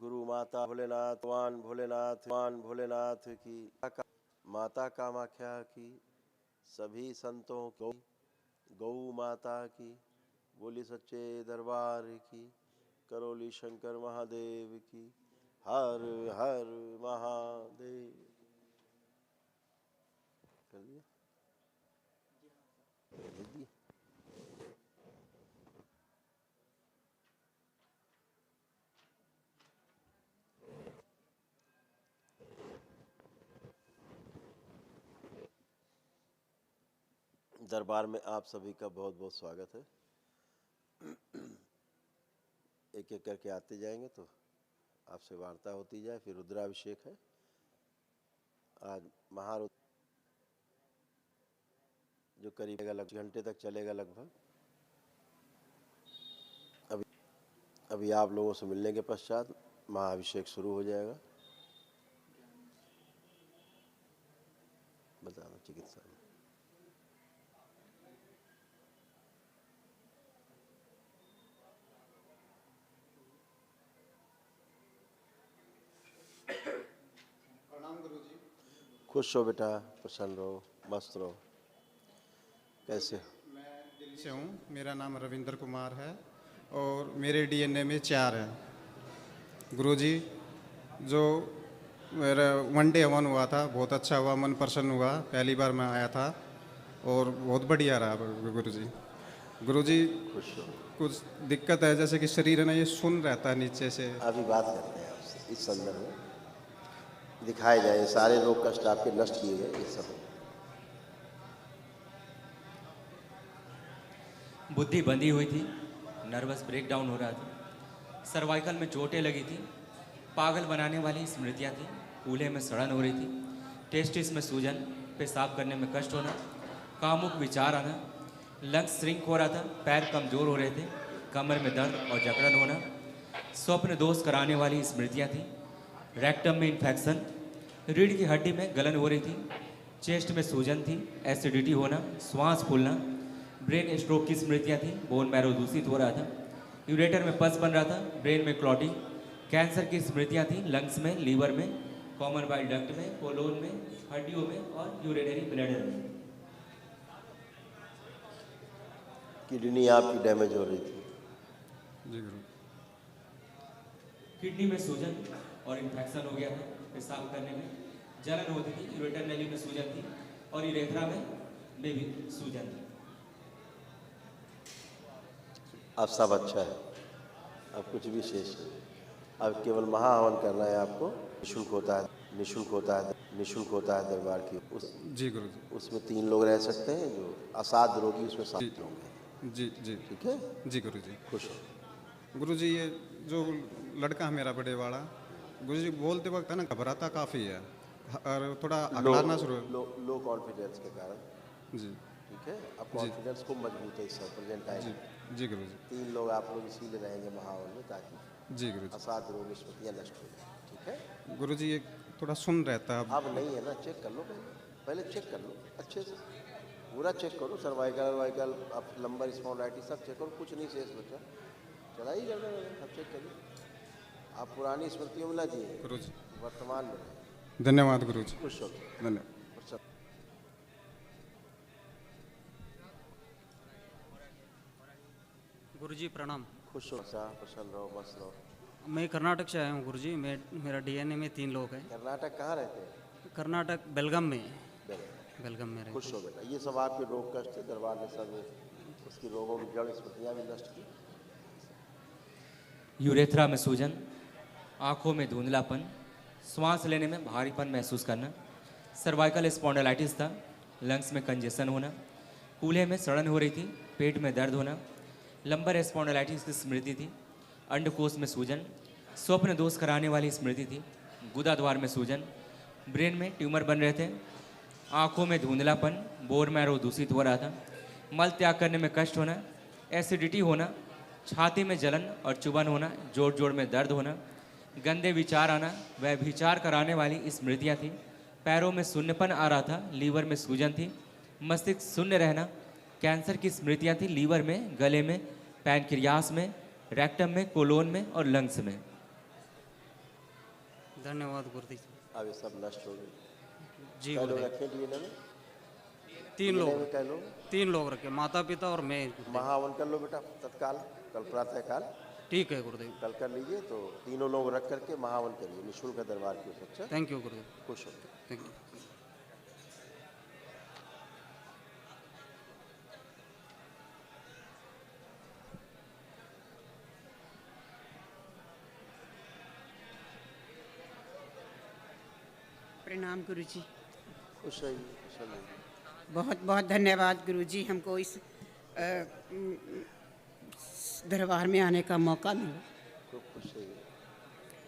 गुरु माता भोलेनाथ मान भोलेनाथ की, माता कामाख्या की, सभी संतों को गौ माता की, बोली सच्चे दरबार की, करोली शंकर महादेव की, हर हर महादेव। कर दिया? लिख दिया? दरबार में आप सभी का बहुत बहुत स्वागत है। एक एक करके आते जाएंगे तो आपसे वार्ता होती जाए। फिर रुद्राभिषेक है आज, महारुद्र, जो करीब घंटे तक चलेगा लगभग। अभी आप लोगों से मिलने के पश्चात महाअभिषेक शुरू हो जाएगा। बताना चिकित्सा में खुश हो बेटा, प्रसन्न रहो, मस्त रहो। कैसे? मैं दिल्ली से हूँ, मेरा नाम रविंद्र कुमार है और मेरे डीएनए में 4 है। गुरुजी, जो मेरा 1 डे हवन हुआ था बहुत अच्छा हुआ, मन प्रसन्न हुआ। पहली बार मैं आया था और बहुत बढ़िया रहा गुरुजी। गुरुजी, खुश हो? कुछ दिक्कत है, जैसे कि शरीर है ना, ये सुन रहता है नीचे से। अभी बात करते हैं आपसे इस संदर्भ में। दिखाए जाए सारे रोग कष्ट आपके नष्ट किए गए, ये सब। बुद्धि बंधी हुई थी, नर्वस ब्रेकडाउन हो रहा था, सर्वाइकल में चोटें लगी थी, पागल बनाने वाली स्मृतियाँ थी, कूल्हे में सड़न हो रही थी, टेस्टिस में सूजन, पेशाब करने में कष्ट होना, कामुक विचार आना, लंग्स श्रिंक हो रहा था, पैर कमजोर हो रहे थे, कमर में दर्द और जकड़न होना, स्वप्न दोष कराने वाली स्मृतियाँ थी, रेक्टम में इन्फेक्शन, रीढ़ की हड्डी में गलन हो रही थी, चेस्ट में सूजन थी, एसिडिटी होना, श्वास फूलना, ब्रेन स्ट्रोक की स्मृतियाँ थी, बोन मैरो दूषित हो रहा था, यूरेटर में पस बन रहा था, ब्रेन में क्लॉटिंग, कैंसर की स्मृतियाँ थी, लंग्स में, लीवर में, कॉमन बाइल डक्ट में, कोलोन में, हड्डियों में और यूरिनरी ब्लैडर में। किडनी आपकी डैमेज हो रही थी। जी गुरु। किडनी में सूजन और इन्फेक्शन हो गया था, पेशाब करने में जलन होती थी, यूरेटर नली में सूजन थी और यूरेथ्रा में भी सूजन थी। अब सब अच्छा है, अब कुछ भी शेष नहीं। अब केवल महाहवन करना है आपको। निःशुल्क होता है, निःशुल्क होता है, निःशुल्क होता है दरबार की। जी गुरुजी। उसमें 3 लोग रह सकते हैं, जो असाध्य रोगी उसमें 7 लोग हैं। जी जी ठीक है? जी गुरुजी। खुश हो? गुरुजी, ये जो लड़का है मेरा बड़े वाला, गुरुजी बोलते वक्त है ना घबराता काफ़ी है और थोड़ा अगलाना शुरू। लो कॉन्फिडेंस के कारण। जी। ठीक है? अब कॉन्फिडेंस खूब मजबूत है इस समय प्रेजेंट टाइम। जी जी गुरुजी। 3 लोग आप लोग इसीलिए रहेंगे महाहवन में, ताकि जी गुरुजी। असाध्य रोग स्मृतियाँ नष्ट हो जाए। ठीक है? गुरुजी, ये थोड़ा सुन रहता है। अब नहीं है ना, चेक कर लो पहले चेक कर लो अच्छे से, पूरा चेक करो, सर्वाइकल अब लंबर स्पॉन्डिलाइटिस सब चेक करो, कुछ नहीं शेष बचा। चला ही जाना, सब चेक करिए। आप पुरानी स्मृतियों में ना जिए, गुरुजी। वर्तमान में रहिए। धन्यवाद गुरुजी। खुश हो? धन्यवाद। गुरुजी प्रणाम। खुश हो, प्रसन्न रहो, मस्त रहो। मैं कर्नाटक से आया हूँ गुरुजी। मेरा डीएनए में 3 लोग हैं। कर्नाटक कहाँ रहते हैं? कर्नाटक बेलगाम में। बेलगाम। बेलगाम में रहते। खुश हो बेटा, ये सब आपके रोग कष्ट थे, दरबार ने सब उसकी रोगों की जड़ स्मृतियाँ भी नष्ट की। यूरेथ्रा में सूजन, आंखों में धुंधलापन, श्वास लेने में भारीपन महसूस करना, सर्वाइकल स्पॉन्डिलाइटिस था, लंग्स में कंजेशन होना, कूल्हे में सड़न हो रही थी, पेट में दर्द होना, लंबर स्पॉन्डिलाइटिस की स्मृति थी, अंडकोश में सूजन, स्वप्न दोष कराने वाली स्मृति थी, गुदा द्वार में सूजन, ब्रेन में ट्यूमर बन रहे थे, आंखों में धुंधलापन, बोन मैरो दूषित हो रहा था, मल त्याग करने में कष्ट होना, एसिडिटी होना, छाती में जलन और चुभन होना, जोड़ जोड़ में दर्द होना, गंदे विचार आना, वह विचार कराने वाली स्मृतियाँ थी, पैरों में शून्यपन आ रहा था, लीवर में सूजन थी, मस्तिष्क शून्य रहना, कैंसर की स्मृतियाँ थी, लीवर में, गले में, पैनक्रियास में, रेक्टम में, कोलोन में और लंग्स में। धन्यवाद गुरुजी। अब ये सब नष्ट हो गए। जी कै लोग गुरुदेव। रखे डीएनए में? 3 डीएनए लोग, में कै लोग? 3 लोग रखे, माता पिता और मैं गुरुदेव। महावन कर लो बेटा तत्काल, कल प्रातः काल ठीक है गुरुदेव। कल कर लीजिए। तो तीनों लोग रख करके महावन करिए निःशुल्क दरबार की ओर से। अच्छा, थैंक यू गुरुदेव। खुश हो। Thank you. प्रणाम गुरुजी। खुश रहिए, खुश रहिए। बहुत बहुत धन्यवाद गुरुजी, हमको इस दरबार में आने का मौका मिला। खूब खुश रहिए,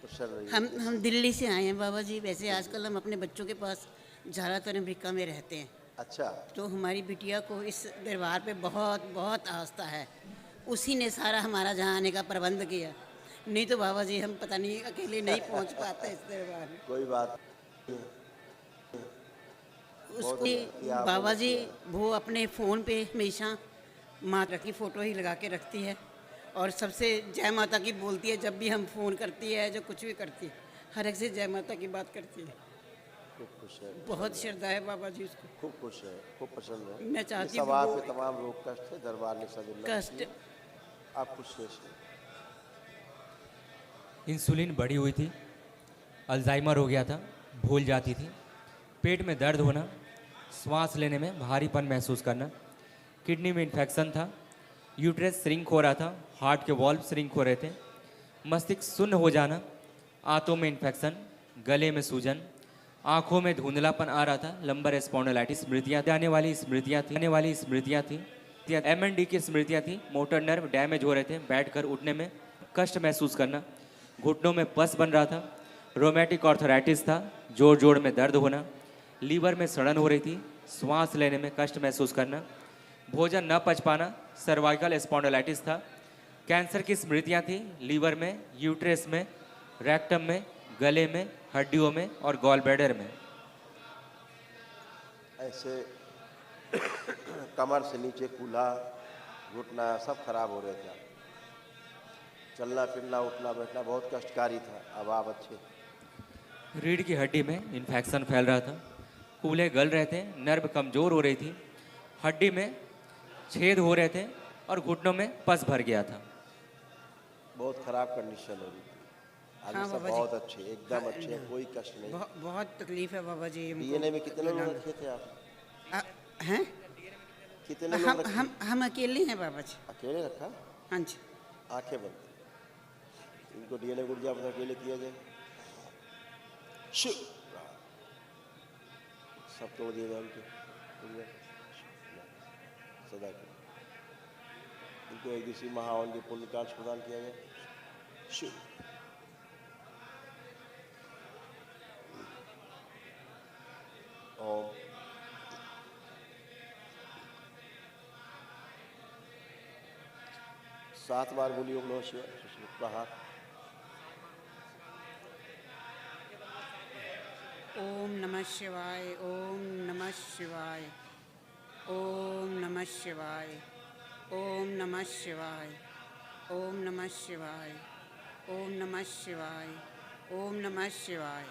खुश रहिए। हम दिल्ली से आए हैं बाबा जी। वैसे आजकल हम अपने बच्चों के पास ज़्यादातर अमेरिका में रहते हैं, अच्छा, तो हमारी बिटिया को इस दरबार पे बहुत बहुत आस्था है। उसी ने सारा हमारा जहाँ आने का प्रबंध किया, नहीं तो बाबा जी हम पता नहीं अकेले नहीं पहुँच पाते इस दरबार में। कोई बात नहीं। उसको बढ़िया, आप बाबा बहुत जी बढ़िया। वो अपने फ़ोन पे हमेशा माता की फ़ोटो ही लगा के रखती है और सबसे जय माता की बोलती है। जब भी हम फ़ोन करती है, जो कुछ भी करती है, हर एक से जय माता की बात करती है। खूब खुश है, बहुत श्रद्धा है बाबा जी उसको। खूब खुश है, खूब पसंद है। मैं चाहती ये हूँ सब कि वो आपके तमाम रोग कष्ट है, दरबार ने सब इलाज कष्ट किए। आप खुश रहिए। इंसुलिन बढ़ी हुई थी, अल्जाइमर हो गया था, भूल जाती थी, पेट में दर्द होना, श्वास लेने में भारीपन महसूस करना, किडनी में इन्फेक्शन था, यूट्रस श्रिंक हो रहा था, हार्ट के वॉल्व श्रिंक हो रहे थे, मस्तिष्क शून्य हो जाना, आंतों में इन्फेक्शन, गले में सूजन, आंखों में धुंधलापन आ रहा था, लंबर स्पॉन्डिलाइटिस स्मृतियाँ आने वाली स्मृतियाँ थी, एमएनडी की स्मृतियाँ थी, मोटर नर्व डैमेज हो रहे थे, बैठकर उठने में कष्ट महसूस करना, घुटनों में पस बन रहा था, रोमेटिक ऑर्थराइटिस था, जोड़ जोड़ में दर्द होना, लीवर में सड़न हो रही थी, श्वास लेने में कष्ट महसूस करना, भोजन न पच पाना, सर्वाइकल स्पॉन्डिलाइटिस था, कैंसर की स्मृतियाँ थी, लीवर में, यूट्रस में, रेक्टम में, गले में, हड्डियों में और गॉल ब्लैडर में। ऐसे कमर से नीचे कूल्हा, घुटना सब खराब हो रहे थे। चलना फिरना उठना बैठना बहुत कष्टकारी था। अब आप अच्छे। रीढ़ की हड्डी में इन्फेक्शन फैल रहा था, कूल्हे गल रहे थे, नर्व कमज़ोर हो रही थी, हड्डी में छेद हो रहे थे और घुटनों में पस भर गया था। बहुत खराब कंडीशन हो रही थी। आगे हाँ सब बाबा जी। बहुत अच्छे, एकदम अच्छे, कोई कष्ट नहीं। बहुत तकलीफ है बाबा जी हमको। डीएनए में कितने लोग रखे थे आप? हैं? कितने लोग रखे? हम अकेले हैं बाबा जी। अकेले रखा? हाँ जी। आंखें बंद। इनको डीएनए गुर्जा पर अकेले किया जाए। सब तोड़ दिए गए उनके सदा के। इनको एक दिवसीय महावन के पुण्य कार्य प्रदान किया जाए। ओम। सात बार बोलिए ओम नमः शिवाय। सुष्मित हाथ। ओम नमः शिवाय, ओम नमः शिवाय, ओम नमः शिवाय, ओम नमः शिवाय, ओम नमः शिवाय, ओम नमः शिवाय, ओम नमः शिवाय।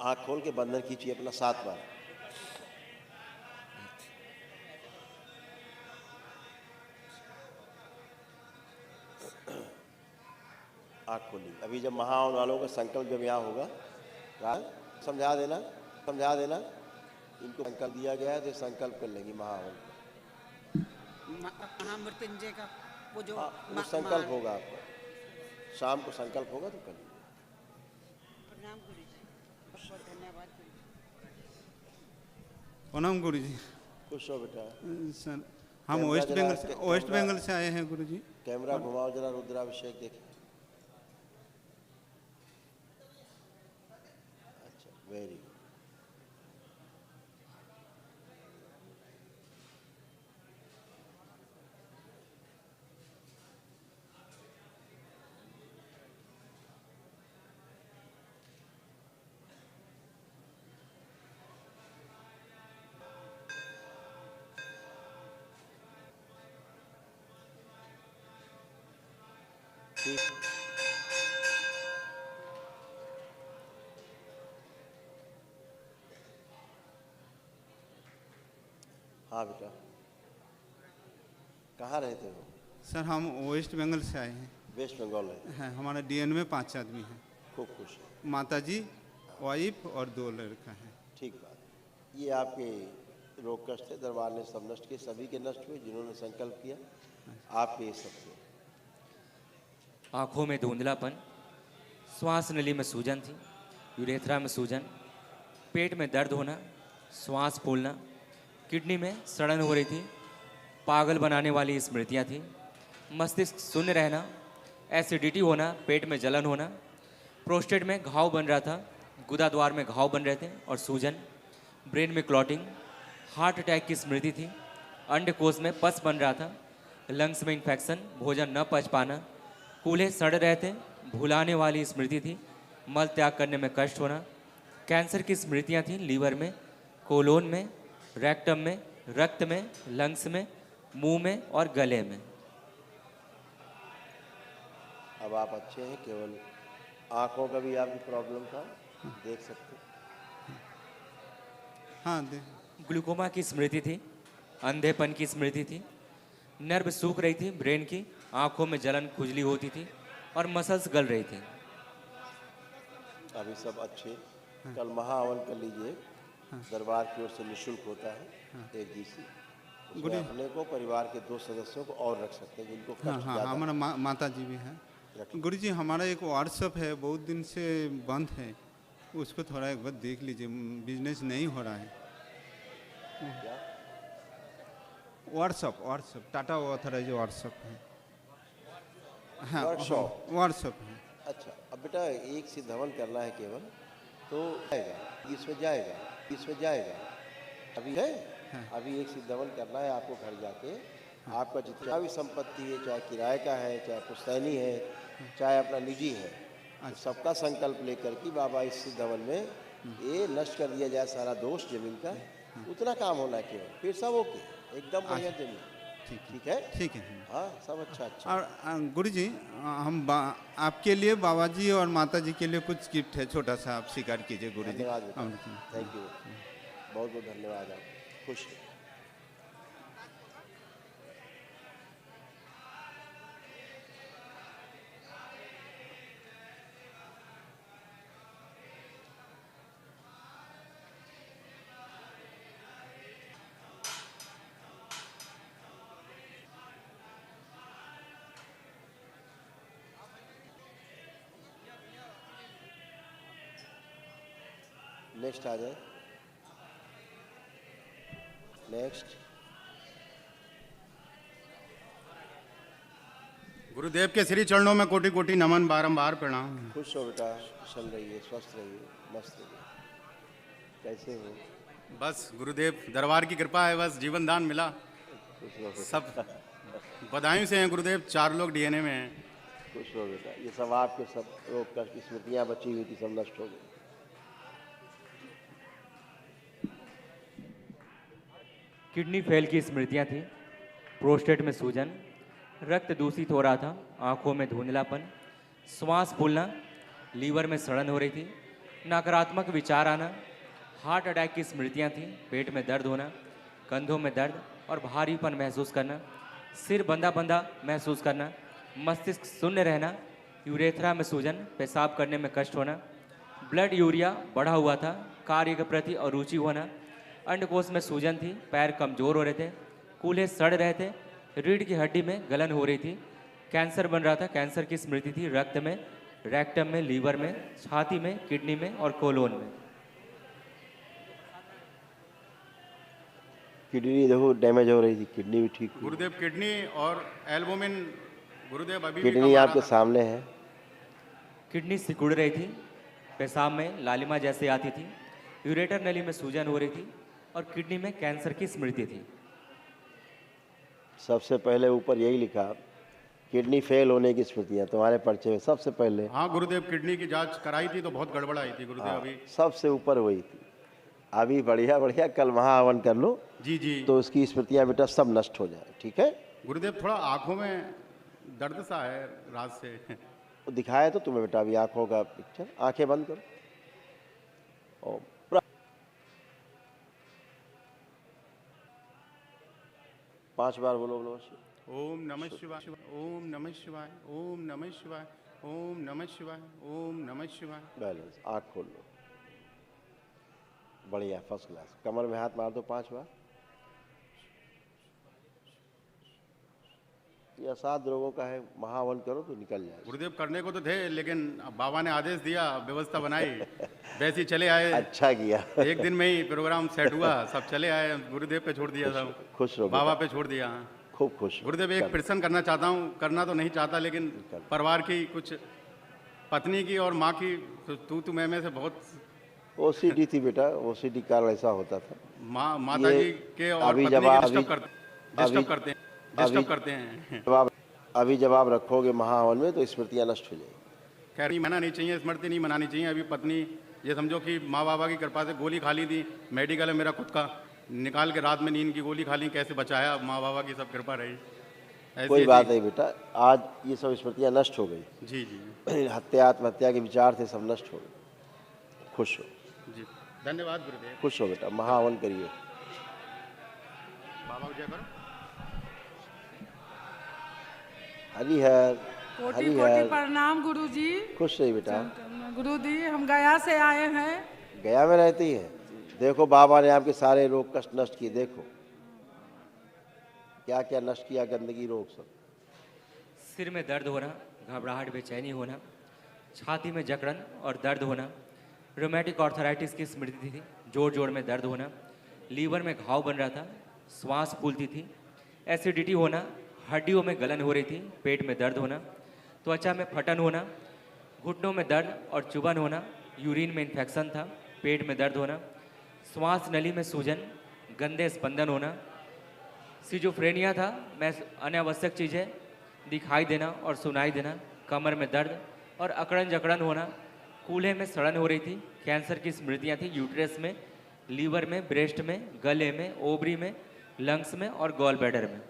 आँख खोल के बंधन कीजिए अपना 7 बार। आँख खोली। अभी जब महावन वालों का संकल्प जब यहाँ होगा, समझा देना, समझा देना। इनको संकल्प दिया गया है तो संकल्प कर लेंगी महावन। हाँ, मृत्युंजय का वो जो वो संकल्प होगा आपका। शाम को संकल्प होगा तो कर लीजिए। प्रणाम गुरु जी, बहुत बहुत धन्यवाद गुरु जी। प्रणाम गुरु जी। खुश हो बेटा। सर हम कैमरा वेस्ट बंगाल से आए हैं गुरु जी। कैमरा घुमाओ जरा, रुद्राभिषेक देखें। अच्छा, वेरी गुड। ठीक। हाँ बेटा, कहाँ रहते हो? सर हम वेस्ट बंगाल से आए हैं। वेस्ट बंगाल रहते हैं हमारे डीएन में 5 आदमी हैं। खूब खुश है। माता जी, वाइफ और 2 लड़का हैं। ठीक बात। ये आपके रोग कष्ट थे, दरबार ने सब नष्ट किए, सभी के नष्ट हुए जिन्होंने संकल्प किया, आपके ये सब थे। आँखों में धुंधलापन, श्वास नली में सूजन थी, यूरेथ्रा में सूजन, पेट में दर्द होना, श्वास फूलना, किडनी में सड़न हो रही थी, पागल बनाने वाली स्मृतियाँ थी, मस्तिष्क शून्य रहना, एसिडिटी होना, पेट में जलन होना, प्रोस्टेट में घाव बन रहा था, गुदा द्वार में घाव बन रहे थे और सूजन, ब्रेन में क्लॉटिंग, हार्ट अटैक की स्मृति थी, अंडकोश में पस बन रहा था, लंग्स में इन्फेक्शन, भोजन न पच पाना, कूल्हे सड़ रहे थे, भुलाने वाली स्मृति थी, मल त्याग करने में कष्ट होना, कैंसर की स्मृतियाँ थीं लीवर में, कोलोन में, रेक्टम में, रक्त में, लंग्स में, मुंह में और गले में। अब आप अच्छे हैं, केवल आँखों का भी आपकी प्रॉब्लम था, देख सकते। हाँ दे। ग्लूकोमा की स्मृति थी, अंधेपन की स्मृति थी, नर्व सूख रही थी ब्रेन की, आंखों में जलन खुजली होती थी और मसल्स गल रही थी। अभी सब अच्छे। कल महाहवन कर लीजिए, दरबार की ओर से निःशुल्क होता है, 1 GC। उसमें अपने को, परिवार के 2 सदस्यों को और रख सकते हैं जिनको हाँ कष्ट हाँ ज्यादा हमारा माता जी भी हैं। रखिए। गुरु जी हमारा एक व्हाट्सअप है, बहुत दिन से बंद है, उसको थोड़ा एक बार देख लीजिए, बिजनेस नहीं हो रहा है। क्या? व्हाट्सअप टाटा ऑथराइज व्हाट्सअप है। हाँ व्हाट्सअप है। अच्छा, अब बेटा एक सिद्ध हवन करना है केवल, तो जाएगा, इसमें जाएगा। अभी है, अभी एक सिद्ध हवन करना है आपको घर जाके। आपका जितना भी संपत्ति है, चाहे किराए का है, चाहे पुश्तैनी है, चाहे अपना निजी है, तो सबका संकल्प लेकर कि बाबा इस सिद्ध हवन में ये नष्ट कर दिया जाए सारा दोष जमीन का। उतना काम होना है केवल, फिर सब ओके, एकदम बढ़िया जमीन। ठीक है, ठीक है। हाँ सब अच्छा। और गुरु जी हम आपके लिए बाबा जी और माता जी के लिए कुछ गिफ्ट है, छोटा सा आप स्वीकार कीजिए गुरु जी। धन्यवाद बेटा, थैंक यू, बहुत बहुत धन्यवाद। आप खुश हैं। नेक्स्ट आ जाए, नेक्स्ट। गुरुदेव के श्री चरणों में कोटि कोटि नमन, बारंबार प्रणाम। खुश हो बेटा, चल रहिए, स्वस्थ रहिए, मस्त रहिए। कैसे हो? बस गुरुदेव दरबार की कृपा है, बस जीवन दान मिला। खुश हो बेटा। सब बधाई से हैं गुरुदेव, 4 लोग डीएनए में हैं। खुश हो बेटा, ये सब आपके सब रोग कष्ट स्मृतियाँ बची हुई थी, सब नष्ट हो गई। किडनी फेल की स्मृतियाँ थी, प्रोस्टेट में सूजन, रक्त दूषित हो रहा था, आंखों में धुंधलापन, श्वास फूलना, लीवर में सड़न हो रही थी, नकारात्मक विचार आना, हार्ट अटैक की स्मृतियाँ थीं, पेट में दर्द होना, कंधों में दर्द और भारीपन महसूस करना, सिर बंधा बंधा महसूस करना, मस्तिष्क शून्य रहना, यूरेथ्रा में सूजन, पेशाब करने में कष्ट होना, ब्लड यूरिया बढ़ा हुआ था, कार्य के प्रति अरुचि होना, अंडकोश में सूजन थी, पैर कमजोर हो रहे थे, कूल्हे सड़ रहे थे, रीढ़ की हड्डी में गलन हो रही थी, कैंसर बन रहा था, कैंसर की स्मृति थी, रक्त में, रेक्टम में, लीवर में, छाती में, किडनी में और कोलोन में। किडनी देखो डैमेज हो रही थी, किडनी भी ठीक हुई। गुरुदेव किडनी और एल्बुमिन गुरुदेव अभी किडनी आपके सामने है। किडनी सिकुड़ रही थी, पेशाब में लालिमा जैसे आती थी, यूरेटर नली में सूजन हो रही थी और किडनी में कैंसर की स्मृति थी। सबसे पहले ऊपर यही लिखा, किडनी फेल होने की स्मृतियाँ तुम्हारे पर्चे में सबसे पहले। हाँ गुरुदेव, किडनी की जांच कराई थी तो बहुत गड़बड़ आई थी गुरुदेव। हाँ, अभी सबसे ऊपर वही थी। अभी बढ़िया बढ़िया कल महाहवन कर लो, जी जी, तो उसकी स्मृतियाँ बेटा सब नष्ट हो जाए। ठीक है, गुरुदेव थोड़ा आंखों में दर्द सा है रात से। वो दिखाया तो तुम्हें बेटा, अभी आँखों का पिक्चर, आंखें बंद करो। ओम 5 बार बोलो नमः शिवाय। ओम नमः शिवाय, ओम नमः शिवाय, ओम नमः शिवाय, ओम नमः शिवाय, ओम नमः शिवाय। बैलेंस, आँख खोल लो। बढ़िया, फर्स्ट क्लास। कमर में हाथ मार दो 5 बार। ये असाध रोगों का है, महावन करो तो निकल जाए। गुरुदेव करने को तो थे, लेकिन बाबा ने आदेश दिया, व्यवस्था बनाई, वैसे ही चले आए। अच्छा किया। एक दिन में ही प्रोग्राम सेट हुआ, सब चले आए, गुरुदेव पे छोड़ दिया सब, खुश रहो बाबा बेटा, पे छोड़ दिया। खूब खुश रहो। गुरुदेव एक प्रश्न करना चाहता हूँ, करना तो नहीं चाहता, लेकिन परिवार की कुछ पत्नी की और माँ की तू मैं से बहुत ओसीडी थी बेटा, ओसीडी कारण ऐसा होता था। माता ये जी के और अभी पत्नी जब के आप- डिस्टर्ब अभी- करते हैं, अभी- डिस्टर्ब करते हैं। अभी जब आप रखोगे महावन में तो स्मृतियाँ नष्ट हो जाएगी। खैर नहीं मनानी चाहिए, स्मृति नहीं मनानी चाहिए। अभी पत्नी ये समझो कि माँ बाबा की कृपा से गोली खा ली थी, मेडिकल है मेरा खुद का, निकाल के रात में नींद की गोली खा ली, कैसे बचाया, माँ बाबा की सब कृपा रही। ऐसी कोई ऐसी- बात नहीं बेटा, आज ये सब स्मृतियाँ नष्ट हो गई। जी जी हत्या आत्महत्या के विचार थे, सब नष्ट हो गए। खुश हो, जी, धन्यवाद गुरुदेव। खुश हो बेटा, महावन करिए। बाबा को जय करो। हरी हर, कोटि हरी कोटि हर। प्रणाम गुरुजी। खुश रही बेटा। गुरुजी हम गया से आए हैं। गया में रहती है, देखो बाबा ने आपके सारे रोग कष्ट नष्ट किए। देखो क्या क्या नष्ट किया, गंदगी रोग सब। सिर में दर्द होना, घबराहट बेचैनी होना, छाती में जकड़न और दर्द होना, रोमेटिक आर्थराइटिस की स्मृति थी, जोड़ जोड़ में दर्द होना, लीवर में घाव बन रहा था, श्वास फूलती थी, एसिडिटी होना, हड्डियों में गलन हो रही थी, पेट में दर्द होना, त्वचा में फटन होना, घुटनों में दर्द और चुभन होना, यूरिन में इन्फेक्शन था, पेट में दर्द होना, श्वास नली में सूजन, गंदे स्पंदन होना, सिजोफ्रेनिया था, मैं अनावश्यक चीज़ें दिखाई देना और सुनाई देना, कमर में दर्द और अकड़न जकड़न होना, कूल्हे में सड़न हो रही थी, कैंसर की स्मृतियाँ थी, यूट्रस में, लीवर में, ब्रेस्ट में, गले में, ओवरी में, लंग्स में और गॉल ब्लैडर में।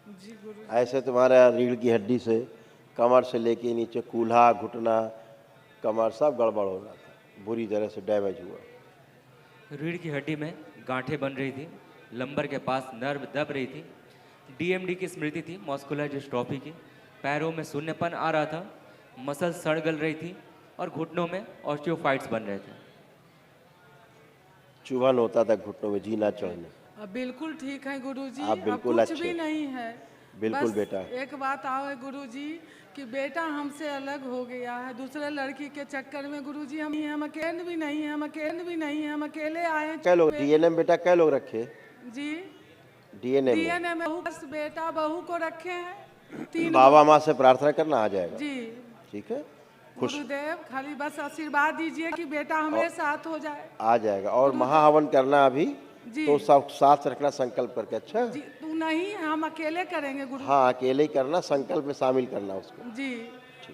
जी गुरु। ऐसे तुम्हारा रीढ़ की हड्डी से कमर से लेके नीचे कूल्हा, घुटना, कमर सब गड़बड़ हो रहा था, बुरी तरह से डैमेज हुआ। रीढ़ की हड्डी में गांठें बन रही थी, लंबर के पास नर्व दब रही थी, डीएमडी की स्मृति थी, मस्कुलर डिस्ट्रॉफी की, पैरों में शून्यपन आ रहा था, मसल सड़ गल रही थी और घुटनों में ऑस्टियोफाइट्स बन रहे थे। चुभन होता था घुटनों में, जीना चढ़ने। अब बिल्कुल ठीक है गुरुजी। आप अब बिल्कुल कुछ अच्छे। भी नहीं है। बिल्कुल बस बेटा। एक बात आओ है गुरुजी कि बेटा हमसे अलग हो गया है दूसरे लड़की के चक्कर में। गुरुजी हम अकेले भी नहीं, हम अकेले भी नहीं, हम अकेले आए हैं। कै लोग डीएनए में बेटा, कै लोग रखे जी डीएनए में? डीएनए में बस बेटा बहू को रखे हैं 3। बाबा माँ से प्रार्थना करना, आ जाएगा। जी ठीक है, खुश गुरुदेव खाली बस आशीर्वाद दीजिए कि बेटा हमारे साथ हो जाए। आ जाएगा। और महाहवन करना अभी जी। तो सब साथ रखना संकल्प करके। अच्छा जी तू नहीं, हम अकेले करेंगे गुरु। हाँ, अकेले ही करना, संकल्प में शामिल करना उसको। जी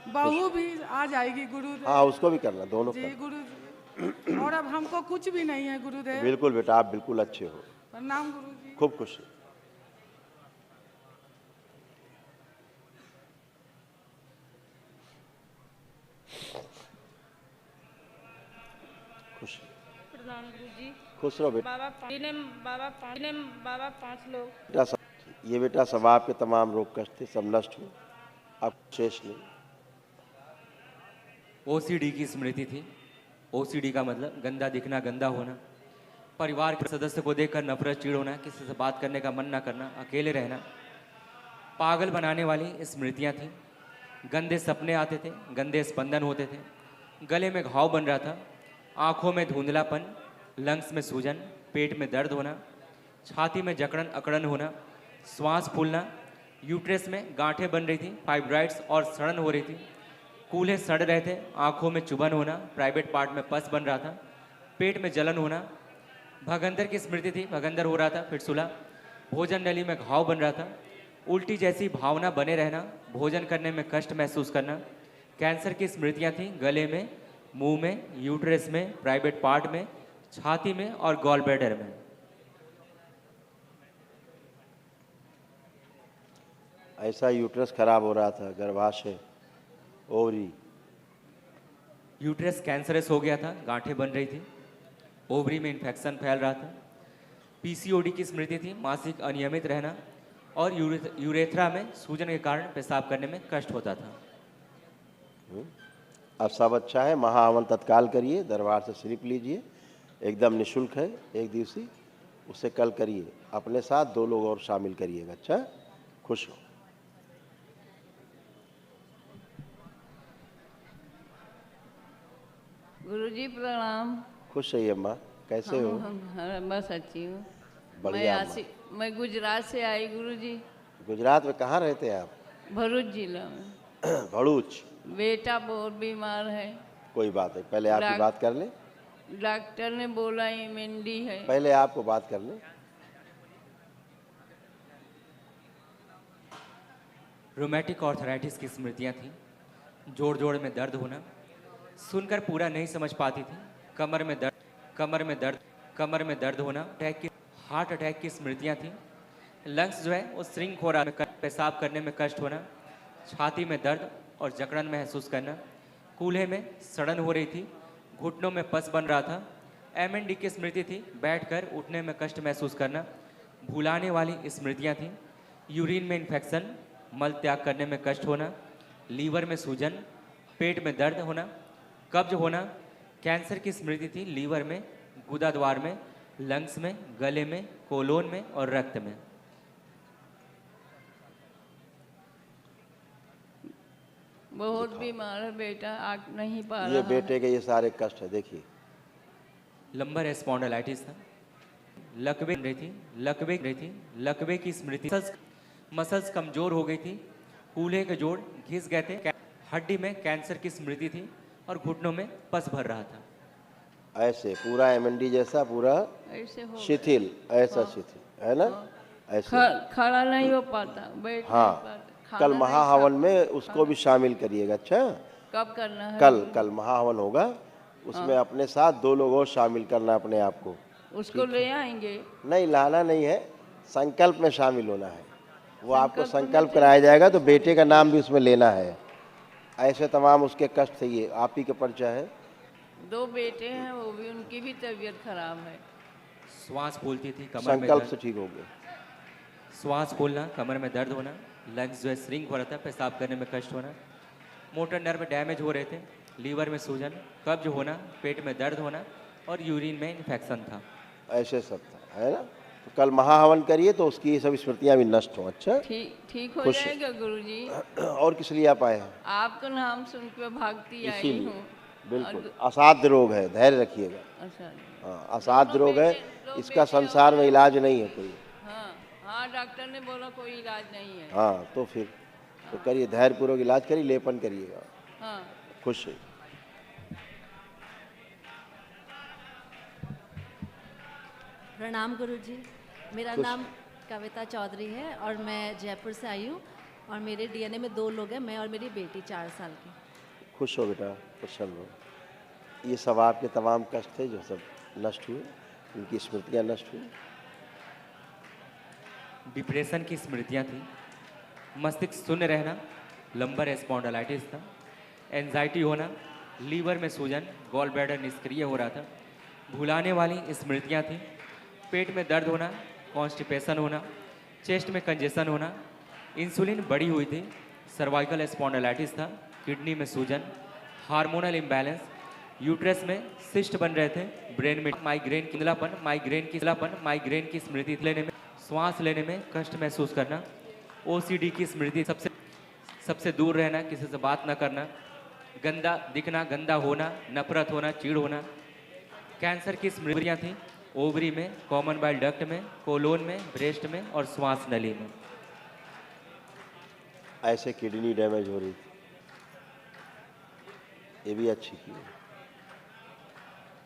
बहू भी आ जाएगी गुरुदेव। हाँ, उसको भी करना, दोनों जी करना। गुरु। और अब हमको कुछ भी नहीं है गुरुदेव। बिल्कुल बेटा, आप बिल्कुल अच्छे हो। प्रणाम गुरु जी। खूब खुश रहो। खुश प्रधान गुरु जी। खुश रहो बेटा। बाबा पाँच लोग। बेटा ये बेटा सब आपके तमाम रोग कष्ट थे, सब नष्ट हुए, अब शेष नहीं। ओसीडी की स्मृति थी। ओसीडी का मतलब गंदा दिखना, गंदा होना, परिवार के सदस्य को देखकर नफरत, चिढ़ होना, किसी से बात करने का मन ना करना, अकेले रहना, पागल बनाने वाली स्मृतियाँ थीं, गंदे सपने आते थे, गंदे स्पंदन होते थे, गले में घाव बन रहा था, आँखों में धुंधलापन, लंग्स में सूजन, पेट में दर्द होना, छाती में जकड़न अकड़न होना, श्वास फूलना, यूट्रस में गांठें बन रही थी, फाइब्राइड्स और सड़न हो रही थी, कूल्हे सड़ रहे थे, आँखों में चुभन होना, प्राइवेट पार्ट में पस बन रहा था, पेट में जलन होना, भगंदर की स्मृति थी, भगंदर हो रहा था, फिटसुला, भोजन नली में घाव बन रहा था, उल्टी जैसी भावना बने रहना, भोजन करने में कष्ट महसूस करना, कैंसर की स्मृतियाँ थीं, गले में, मुंह में, यूट्रस में, प्राइवेट पार्ट में, छाती में और गॉल ब्लैडर में। ऐसा यूट्रस खराब हो रहा था, गर्भाशय, ओवरी। यूट्रस कैंसरस हो गया था, गांठें बन रही थी, ओवरी में इन्फेक्शन फैल रहा था, पीसीओडी की स्मृति थी, मासिक अनियमित रहना और यूरेथ्रा में सूजन के कारण पेशाब करने में कष्ट होता था। अब सब अच्छा है। महाहवन तत्काल करिए, दरबार से स्लिप लीजिए, एकदम निःशुल्क है, एक दिवसीय। उसे कल करिए, अपने साथ 2 लोग और शामिल करिएगा। अच्छा, खुश हो। गुरुजी प्रणाम। खुश रहिए अम्मा, कैसे हो? बस अच्छी हूँ। बढ़िया मैं गुजरात से आई गुरुजी। गुजरात में कहाँ रहते हैं आप? भरूच जिला में। भरूच। बेटा बहुत बीमार है। कोई बात नहीं, पहले आपकी बात कर ले। डॉक्टर ने बोला ये मेंढी है। पहले आपको बात कर ले। रोमैटिक ऑर्थराइटिस की स्मृतियां थी, जोड़ जोड़ में दर्द होना, सुनकर पूरा नहीं समझ पाती थी, कमर में दर्द होना, हार्ट अटैक की स्मृतियां थी, लंग्स जो है वो श्रिंक हो रहा है, पेशाब करने में कष्ट होना, छाती में दर्द और जकड़न महसूस करना, कूल्हे में सड़न हो रही थी, घुटनों में पस बन रहा था, एमएनडी की स्मृति थी, बैठकर उठने में कष्ट महसूस करना, भुलाने वाली स्मृतियां थी, यूरिन में इन्फेक्शन, मल त्याग करने में कष्ट होना, लीवर में सूजन, पेट में दर्द होना, कब्ज होना, कैंसर की स्मृति थी, लीवर में, गुदाद्वार में, लंग्स में, गले में, कोलोन में और रक्त में। बहुत बीमार है बेटा, आ नहीं पा रहा। ये बेटे के ये सारे कष्ट है, देखिए। लंबर स्पॉन्डिलाइटिस था, लकवे की स्मृति, मसल्स कमजोर हो गई थी, कूल्हे के जोड़ घिस गए थे, हड्डी में कैंसर की स्मृति थी और घुटनों में पस भर रहा था। ऐसे पूरा एमएनडी जैसा पूरा ऐसे हो शिथिल, ऐसा शिथिल है ना, ऐसे खड़ा नहीं हो पाता, बैठ हाँ। नहीं पाता। कल महाहवन में उसको भी शामिल करिएगा। अच्छा, कब करना है? कल महाहवन होगा, उसमें अपने साथ 2 लोग और शामिल करना अपने आप को। उसको ले आएंगे? नहीं, लाना नहीं है, संकल्प में शामिल होना है। वो आपको संकल्प कराया जाएगा, तो बेटे का नाम भी उसमें लेना है। ऐसे तमाम उसके कष्ट थे, ये आप ही के परिचय है। 2 बेटे हैं, वो भी, उनकी भी तबीयत खराब है। श्वास फूलती थी, कमर में संकल्प दर्द, से ठीक हो गए। श्वास फूलना, कमर में दर्द होना, लंग्स जो है श्रिंक हो रहा था, पेशाब करने में कष्ट होना, मोटर नर्व डैमेज हो रहे थे, लीवर में सूजन, कब्ज होना, पेट में दर्द होना और यूरिन में इन्फेक्शन था। ऐसे सब था, है ना। तो कल महाहवन करिए तो उसकी ये सब स्मृतियाँ भी नष्ट हों। अच्छा, ठीक हो खुश। जाएगा गुरुजी। और किस लिए आप आए हैं? आपका नाम सुन के भागती आई इसीलिए, हूँ। बिल्कुल। असाध्य रोग है, धैर्य रखिएगा। अच्छा। हाँ, असाध्य रोग है, इसका संसार में इलाज नहीं है कोई। हाँ, डॉक्टर ने बोला कोई इलाज नहीं है। हाँ, तो फिर तो करिए, धैर्यपूर्वक इलाज करिए, लेपन करिएगा। हाँ। खुश है। प्रणाम गुरुजी, मेरा नाम कविता चौधरी है और मैं जयपुर से आई हूँ और मेरे डीएनए में 2 लोग हैं, मैं और मेरी बेटी 4 साल की। खुश हो बेटा, प्रसन्न हो। ये सब आपके तमाम कष्ट थे जो सब नष्ट हुए, उनकी स्मृतियाँ नष्ट हुई। डिप्रेशन की स्मृतियाँ थी, मस्तिष्क शून्य रहना, लंबर स्पॉन्डिलाइटिस था, एंजाइटी होना, लीवर में सूजन, गॉल ब्लैडर निष्क्रिय हो रहा था, भुलाने वाली स्मृतियाँ थी, पेट में दर्द होना, कॉन्स्टिपेशन होना, चेस्ट में कंजेशन होना, इंसुलिन बढ़ी हुई थी, सर्वाइकल स्पॉन्डिलाइटिस था, किडनी में सूजन, हार्मोनल इम्बैलेंस, यूट्रस में सिस्ट बन रहे थे, ब्रेन में माइग्रेन की स्मृति लेने में, श्वास लेने में कष्ट महसूस करना, ओसीडी की स्मृति, सबसे दूर रहना, किसी से बात न करना, गंदा दिखना, गंदा होना, नफरत होना, चिढ़ होना, कैंसर की स्मृतियाँ थी, ओवरी में, कॉमन बाइल डक्ट में, कोलोन में, ब्रेस्ट में और श्वास नली में। ऐसे किडनी डैमेज हो रही थी, ये भी अच्छी की।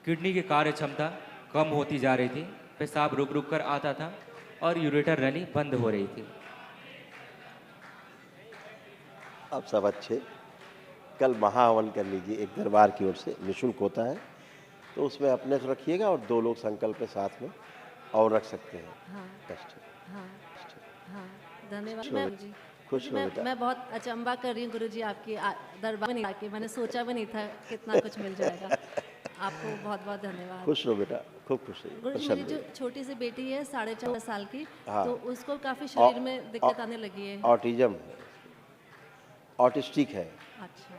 किडनी की कार्य क्षमता कम होती जा रही थी, पेशाब रुक रुक कर आता था और यूरेटर रनी बंद हो रही थी। अब सब अच्छे। कल महाहवन कर लीजिए, एक दरबार की ओर से निःशुल्क होता है, तो उसमें अपने से रखिएगा और 2 लोग संकल्प के साथ में और रख सकते हैं। हाँ, कष्ट। हाँ, हाँ, धन्यवाद। जी खुश हो बेटा। मैं बहुत अचंबा कर रही हूँ गुरुजी, आपकी दरबार में नहीं आके मैंने सोचा भी नहीं था कितना कुछ मिल जाएगा। आपको बहुत बहुत धन्यवाद। खुश रहो बेटा, खूब खुश रहिए, गुरुजी, प्रसन्न मेरी जो रहिए। छोटी सी बेटी है 4.5 साल की, हाँ। तो उसको काफ़ी शरीर में दिक्कत आने लगी है। ऑटिज्म है, ऑटिस्टिक है, अच्छा।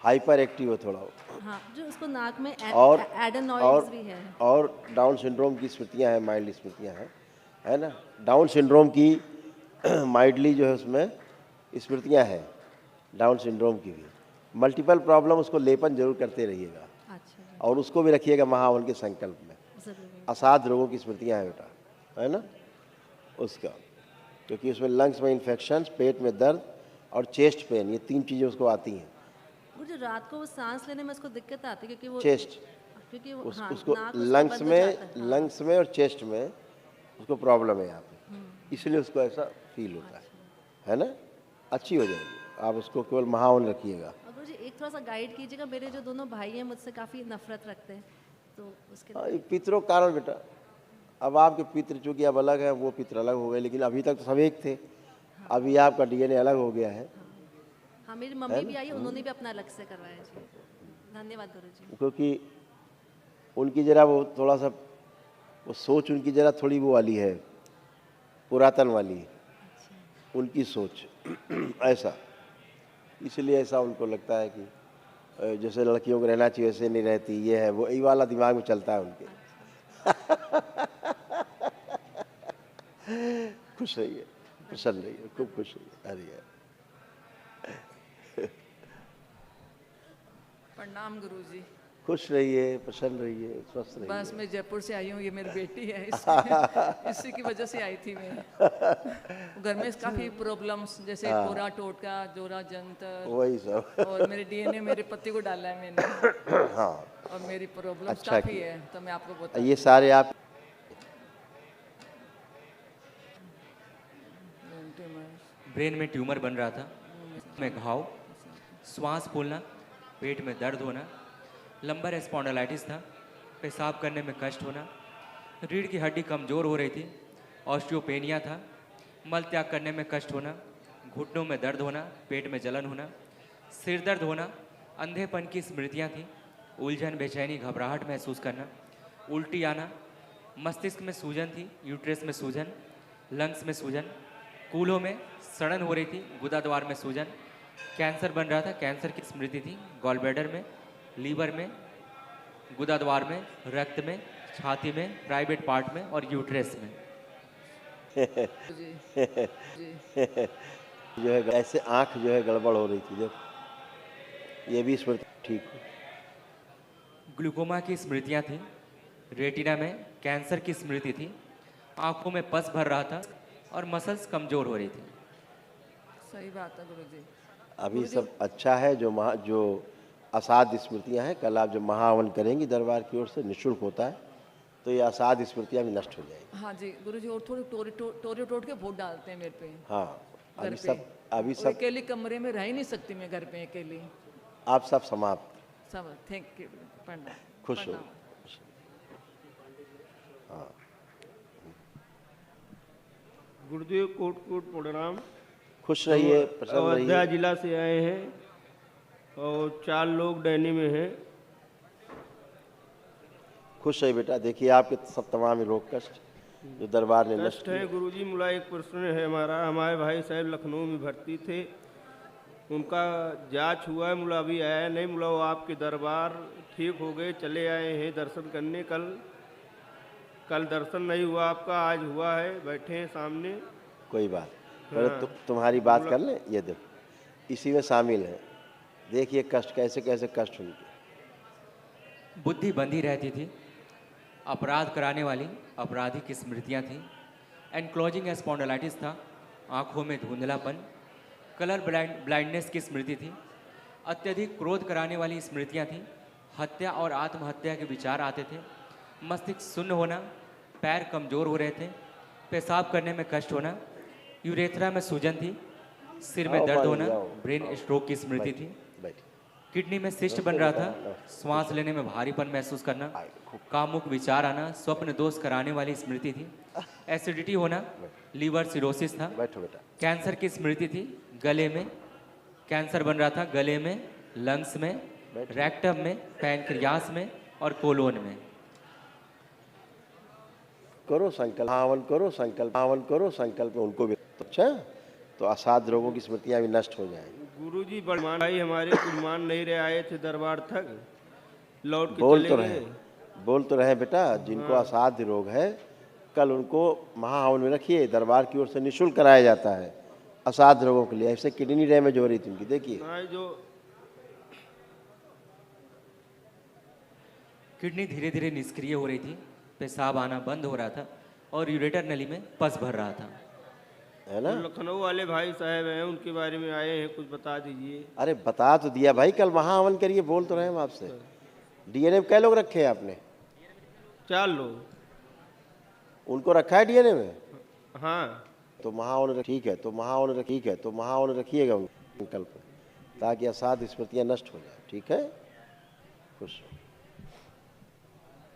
हाइपर एक्टिव है थोड़ा वो। हाँ, जो उसको नाक में और एडेनॉइड्स भी है। और डाउन सिंड्रोम की स्मृतियां हैं, माइल्ड स्मृतियां हैं, है ना। डाउन सिंड्रोम की माइल्डली जो है उसमें स्मृतियां हैं, डाउन सिंड्रोम की भी। मल्टीपल प्रॉब्लम उसको लेपन जरूर करते रहिएगा। अच्छा जी। और उसको भी रखिएगा महावन के संकल्प में। ज़रूर। असाध रोगों की स्मृतियां हैं बेटा, है ना उसका, क्योंकि उसमें लंग्स में इन्फेक्शन, पेट में दर्द और चेस्ट पेन, ये 3 चीज़ें उसको आती हैं। गुरुजी, रात को वो सांस लेने में उसको दिक्कत आती है क्योंकि वो चेस्ट क्योंकि वो उसको नाक लंग्स बंद हो जाता है। में, लंग्स में और चेस्ट में उसको प्रॉब्लम है यहाँ पे, इसलिए उसको ऐसा फील होता है ना। अच्छी हो जाएगी, आप उसको केवल महावन रखिएगा। और गुरुजी, एक थोड़ा सा गाइड कीजिएगा, मेरे जो दोनों भाई हैं मुझसे काफ़ी नफरत रखते हैं, तो उसके हाँ, ये पितरों के कारण बेटा। अब आपके पितर चूँकि अब अलग है, वो पितर अलग हो गए, लेकिन अभी तक तो सब एक थे। अभी आपका डीएनए अलग हो गया है। हाँ, मेरी मम्मी भी आई, उन्होंने भी अपना अलग से करवाया जी। धन्यवाद गुरुजी। क्योंकि उनकी जरा वो थोड़ा सा वो सोच उनकी जरा थोड़ी वो वाली है, पुरातन वाली उनकी सोच ऐसा, इसलिए ऐसा उनको लगता है कि जैसे लड़कियों को रहना चाहिए वैसे नहीं रहती, ये है वो, यही वाला दिमाग में चलता है उनके। खुश रहिए, प्रसन्न रहिए, खूब खुश रहिए। हरिये प्रणाम गुरुजी। खुश रहिए, प्रसन्न रहिए, स्वस्थ रहिए। बस मैं जयपुर से आई हूँ, ये मेरी बेटी है, इसी की वजह से आई थी मैं। घर में काफ़ी प्रॉब्लम्स, जैसे कोरा टोटका, जोरा जंतर, वही सब। और मेरे डीएनए मेरे पति को डाला है मैंने। हाँ, और मेरी प्रॉब्लम्स अच्छा काफ़ी किया। है, तो मैं आपको बता। ये सारे आप ब्रेन में ट्यूमर बन रहा था, में घाव, श्वास फूलना, पेट में दर्द होना, लंबर स्पॉन्डिलाइटिस था, पेशाब करने में कष्ट होना, रीढ़ की हड्डी कमज़ोर हो रही थी, ऑस्टियोपेनिया था, मल त्याग करने में कष्ट होना, घुटनों में दर्द होना, पेट में जलन होना, सिर दर्द होना, अंधेपन की स्मृतियाँ थी, उलझन, बेचैनी, घबराहट महसूस करना, उल्टी आना, मस्तिष्क में सूजन थी, यूट्रस में सूजन, लंग्स में सूजन, कूल्हों में सड़न हो रही थी, गुदा द्वार में सूजन, कैंसर बन रहा था, कैंसर की स्मृति थी, गॉल ब्लैडर में, लीवर में, गुदा द्वार में, रक्त में, छाती में, प्राइवेट पार्ट में और यूट्रस में। जो है ऐसे आँख जो है गड़बड़ हो रही थी, देखो ये भी स्मृति ठीक है। ग्लूकोमा की स्मृतियाँ थी, रेटिना में कैंसर की स्मृति थी, आंखों में पस भर रहा था और मसल्स कमज़ोर हो रही थी। सही बात है गुरुजी। अभी सब अच्छा है। जो असाध्य स्मृतियाँ हैं, कल आप जब महाहवन करेंगी दरबार की ओर से, निःशुल्क होता है, तो ये असाध्य स्मृतियाँ भी नष्ट हो जाएगी। हाँ जी गुरुजी, और थोड़ी टोरी टोट के वोट डालते हैं मेरे पे। हाँ, घर अभी पे। सब और अकेले कमरे में रह ही नहीं सकती मैं घर पे अकेली। आप सब समाप्त। सब थैंक यू, प्रणाम। खुश हो। प्रणाम। हाँ, गुरुदेव कोट कोट प्रणाम। खुश रहिए, प्रसन्न अयोध्या रहिए। जिला से आए हैं और 4 लोग डैनी में हैं। खुश है बेटा। देखिए आपके सब तमाम रोग कष्ट जो दरबार ने नष्ट कष्ट है गुरुजी। मुला एक प्रश्न है हमारे भाई साहब लखनऊ में भर्ती थे, उनका जांच हुआ है, मुला अभी आया नहीं। मुला वो आपके दरबार ठीक हो गए, चले आए हैं दर्शन करने। कल दर्शन नहीं हुआ आपका, आज हुआ है, बैठे हैं सामने। कोई बात पहले तुम्हारी बात कर लें। ये देखो इसी में शामिल है, देखिए कष्ट कैसे कैसे कष्ट उनके। बुद्धि बंधी रहती थी, अपराध कराने वाली अपराधी की स्मृतियाँ थीं, एनक्लोजिंग स्पॉन्डिलाइटिस था, आँखों में धुंधलापन, कलर ब्लाइंडनेस की स्मृति थी, अत्यधिक क्रोध कराने वाली स्मृतियाँ थीं, हत्या और आत्महत्या के विचार आते थे, मस्तिष्क शून्य होना, पैर कमज़ोर हो रहे थे, पेशाब करने में कष्ट होना, यूरेथ्रा में सूजन थी, सिर में दर्द होना, ब्रेन स्ट्रोक की स्मृति थी, किडनी में सिस्ट बन रहा था, श्वास लेने में भारीपन महसूस करना, कामुक विचार आना, स्वप्न दोष कराने वाली स्मृति थी, एसिडिटी होना, लीवर सिरोसिस था, कैंसर की स्मृति थी, गले में कैंसर बन रहा था, गले में, लंग्स में, रेक्टम में, पैनक्रियास में और कोलोन में। करो संकल्प, हवन करो संकल्प, हवन करो संकल्प, उनको भी अच्छा, तो असाध रोगों की स्मृतियाँ भी नष्ट हो जाएंगी। गुरुजी बड़मान भाई हमारे कुछ मान नहीं रहे, आए थे दरबार तक, लौट के बोल चले तो गए। रहे, बोल तो रहे बेटा, जिनको असाध्य रोग है कल उनको महाहवन में रखिए, दरबार की ओर से निःशुल्क कराया जाता है असाध्य रोगों के लिए। ऐसे किडनी डैमेज हो रही थी उनकी, देखिए हाँ, जो किडनी धीरे धीरे निष्क्रिय हो रही थी, पेशाब आना बंद हो रहा था और यूरेटर नली में पस भर रहा था, है ना। लखनऊ वाले भाई साहब हैं, उनके बारे में आए हैं, कुछ बता दीजिए। अरे बता तो दिया भाई, कल महाहवन करिए, बोल तो रहे हम आपसे। डीएनए में कै लोग रखे हैं आपने? 4 लोग। उनको रखा है डीएनए में? हाँ। तो महाहवन ठीक है, तो महाहवन ठीक है, तो महाहवन रखिएगा उन संकल्प में, ताकि असाध्य स्मृतियाँ नष्ट हो जाए। ठीक है, खुश हो।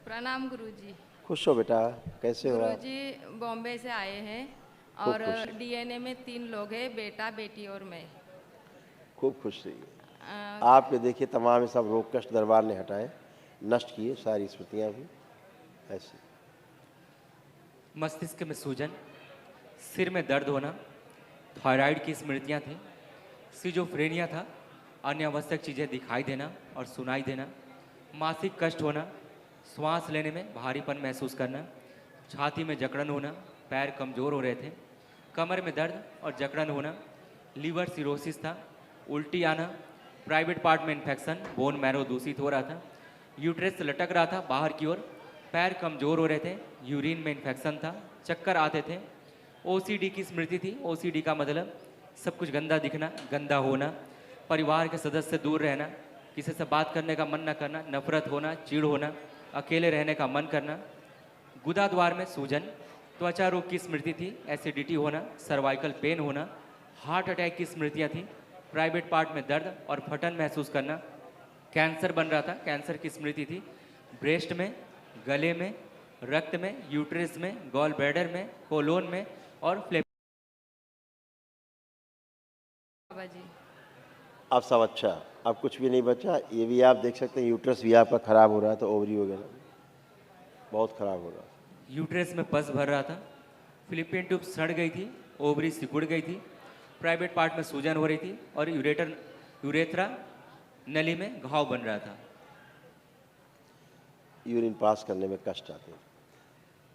प्रणाम गुरुजी। खुश हो बेटा, कैसे हो आप? गुरुजी बॉम्बे से आए हैं खूब और खुश। डीएनए में 3 लोग हैं, बेटा बेटी और मैं। खूब खुश रहिए। आपके देखिए तमाम ये सब रोग कष्ट दरबार ने हटाए, नष्ट किए सारी स्मृतियाँ भी। ऐसे मस्तिष्क में सूजन, सिर में दर्द होना, थायराइड की स्मृतियाँ थी, सिजोफ्रेनिया था, अन्य आवश्यक चीज़ें दिखाई देना और सुनाई देना, मासिक कष्ट होना, श्वास लेने में भारीपन महसूस करना, छाती में जकड़न होना, पैर कमज़ोर हो रहे थे, कमर में दर्द और जकड़न होना, लीवर सिरोसिस था, उल्टी आना, प्राइवेट पार्ट में इन्फेक्शन, बोन मैरो दूषित हो रहा था, यूट्रस लटक रहा था बाहर की ओर, पैर कमज़ोर हो रहे थे, यूरिन में इन्फेक्शन था, चक्कर आते थे, ओसीडी की स्मृति थी। ओसीडी का मतलब सब कुछ गंदा दिखना, गंदा होना, परिवार के सदस्य से दूर रहना, किसी से बात करने का मन न करना, नफरत होना, चिढ़ होना, अकेले रहने का मन करना, गुदा द्वार में सूजन, त्वचा रोग की स्मृति थी, एसिडिटी होना, सर्वाइकल पेन होना, हार्ट अटैक की स्मृतियाँ थी, प्राइवेट पार्ट में दर्द और फटन महसूस करना, कैंसर बन रहा था, कैंसर की स्मृति थी, ब्रेस्ट में, गले में, रक्त में, यूट्रस में, गॉल ब्लैडर में, कोलोन में और बाबा जी। अब सब अच्छा, अब कुछ भी नहीं बचा। ये भी आप देख सकते हैं, यूट्रस भी आपका खराब हो रहा था, ओवरी वगैरह बहुत खराब हो रहा था। यूट्रस में पस भर रहा था, फिलिपियन ट्यूब सड़ गई थी, ओवरी सिकुड़ गई थी, प्राइवेट पार्ट में सूजन हो रही थी और यूरेथ्रा नली में घाव बन रहा था। यूरिन पास करने में कष्ट आते हैं।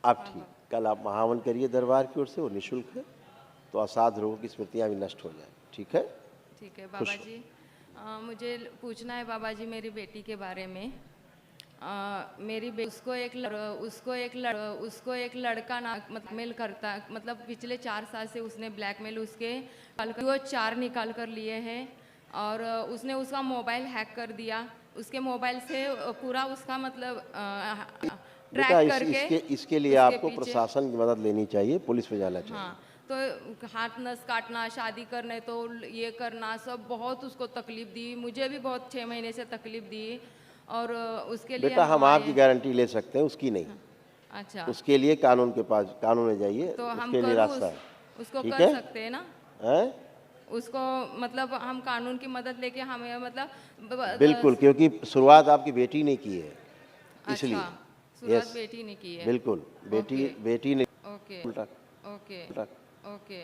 अब ठीक, कल आप महावन करिए दरबार की ओर से, वो निःशुल्क है, तो असाध्य रोगों की स्मृतियाँ भी नष्ट हो जाए। ठीक है, ठीक है बाबा जी। मुझे पूछना है बाबा जी मेरी बेटी के बारे में। उसको एक लड़का ना मतलब मेल करता, मतलब पिछले 4 साल से उसने ब्लैकमेल उसके वो 4 निकाल कर लिए हैं और उसने उसका मोबाइल हैक कर दिया, उसके मोबाइल से पूरा उसका मतलब ट्रैक करके इसके लिए आपको प्रशासन की मदद लेनी चाहिए, पुलिस में जाना चाहिए। हाँ, तो हाथ नस काटना, शादी करने तो ये करना, सब बहुत उसको तकलीफ दी, मुझे भी बहुत 6 महीने से तकलीफ दी और उसके लिए बेटा हम आपकी गारंटी ले सकते हैं, उसकी नहीं। अच्छा, उसके लिए कानून के पास, कानून में जाइए, तो हम उसके लिए रास्ता है। उसको ठीक कर है? सकते हैं ना? हैं? उसको मतलब हम कानून की मदद लेके हमें मतलब बिल्कुल, क्योंकि शुरुआत आपकी बेटी ने की है, इसलिए। अच्छा, शुरुआत बेटी ने की है। बिल्कुल, बेटी ने। ओके उल्टा ओके ओके।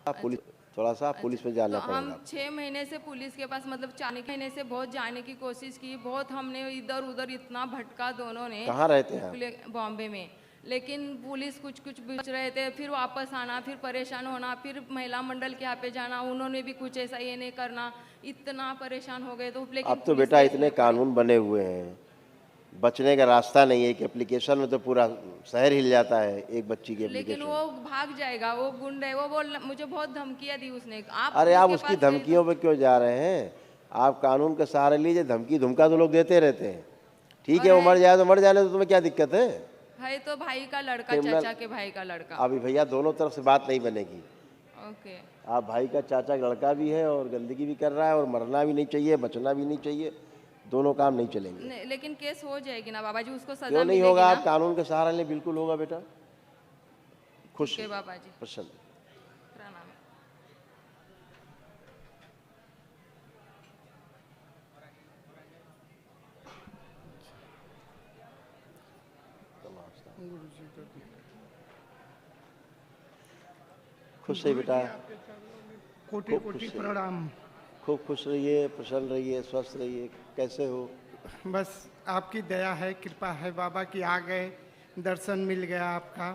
आप पुलिस, थोड़ा सा पुलिस में जाना तो पड़ेगा। हम 6 महीने से पुलिस के पास मतलब 4 महीने से बहुत जाने की कोशिश की, बहुत हमने इधर उधर इतना भटका दोनों ने। कहाँ रहते हैं आप? बॉम्बे में, लेकिन पुलिस कुछ पूछ रहे थे, फिर वापस आना, फिर परेशान होना, फिर महिला मंडल के यहाँ पे जाना, उन्होंने भी कुछ ऐसा ये नहीं करना, इतना परेशान हो गए। तो लेकिन अब तो बेटा इतने कानून बने हुए हैं, बचने का रास्ता नहीं है। एक एप्लीकेशन में तो पूरा शहर हिल जाता है, एक बच्ची की लेकिन एप्लीकेशन। वो भाग जाएगा, वो गुंडे, वो बोल मुझे बहुत धमकियाँ दी उसने। अरे आप उसकी धमकियों पे क्यों जा रहे हैं? आप कानून का सहारा लीजिए, धमकी धुमका तो लोग देते रहते हैं। ठीक है, वो मर जाए तो मर जाने, तो तुम्हें क्या दिक्कत है? है तो भाई का लड़का, चाचा के भाई का लड़का। अभी भैया दोनों तरफ से बात नहीं बनेगी। ओके, आप भाई का चाचा का लड़का भी है और गंदगी भी कर रहा है, और मरना भी नहीं चाहिए, बचना भी नहीं चाहिए, दोनों काम नहीं चलेंगे। लेकिन केस हो जाएगी ना बाबा जी, उसको सजा क्यों नहीं मिलेगी होगा? ना? आप कानून के सहारा ले, बिल्कुल होगा बेटा। खुश है बाबा जी, प्रसन्न। प्रणाम। गुरुजी का खुश रहिए बेटा, कोटि खूब कोटि खुश रहिए। प्रणाम। खूब खुश रहिए, प्रसन्न रहिए, स्वस्थ रहिए। कैसे हो? बस आपकी दया है, कृपा है बाबा की, आ गए, दर्शन मिल गया आपका।